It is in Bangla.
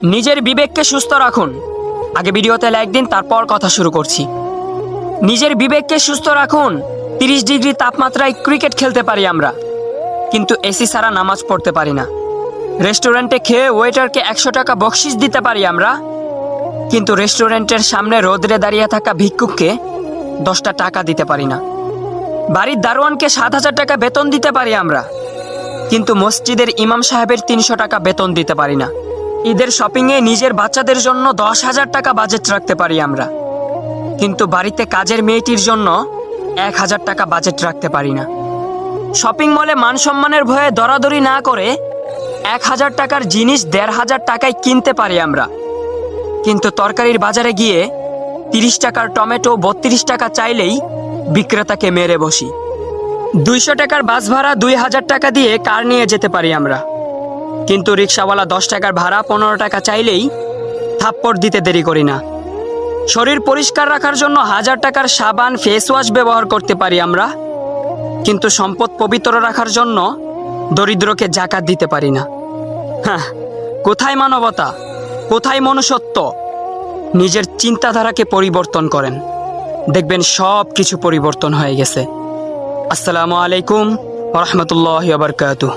নিজের বিবেককে সুস্থ রাখুন। আগে ভিডিওতে লাইক দিন, তারপর কথা শুরু করছি। নিজের বিবেককে সুস্থ রাখুন। 30 ডিগ্রি তাপমাত্রায় ক্রিকেট খেলতে পারি আমরা, কিন্তু এসি ছাড়া নামাজ পড়তে পারি না। রেস্টুরেন্টে খেয়ে ওয়েটারকে 100 টাকা বকশিশ দিতে পারি আমরা, কিন্তু রেস্টুরেন্টের সামনে রোদরে দাঁড়িয়ে থাকা ভিক্ষুককে 10টা টাকা দিতে পারি না। বাড়ির দারোয়ানকে 7,000 টাকা বেতন দিতে পারি আমরা, কিন্তু মসজিদের ইমাম সাহেবের 300 টাকা বেতন দিতে পারি না। ঈদের শপিংয়ে নিজের বাচ্চাদের জন্য 10,000 টাকা বাজেট রাখতে পারি আমরা, কিন্তু বাড়িতে কাজের মেয়েটির জন্য 1,000 টাকা বাজেট রাখতে পারি না। শপিং মলে মান সম্মানের ভয়ে দরাদরি না করে 1,000 টাকার জিনিস 1,500 টাকায় কিনতে পারি আমরা, কিন্তু তরকারির বাজারে গিয়ে 30 টাকার টমেটো 32 টাকা চাইলেই বিক্রেতাকে মেরে বসি। 200 টাকার বাস ভাড়া 2,000 টাকা দিয়ে কার নিয়ে যেতে পারি আমরা, কিন্তু রিক্সাওয়ালা 10 টাকার ভাড়া 15 টাকা চাইলেই থাপ্পড় দিতে দেরি করি না। শরীর পরিষ্কার রাখার জন্য 1000 টাকার সাবান ফেস ওয়াশ ব্যবহার করতে পারি আমরা, কিন্তু সম্পদ পবিত্র রাখার জন্য দরিদ্রকে জাকাত দিতে পারি না। হ্যাঁ, কোথায় মানবতা, কোথায় মনুষ্যত্ব? নিজের চিন্তাধারাকে পরিবর্তন করেন, দেখবেন সব কিছু পরিবর্তন হয়ে গেছে। আসসালামু আলাইকুম ওয়া রাহমাতুল্লাহি ওয়া বারাকাতুহু।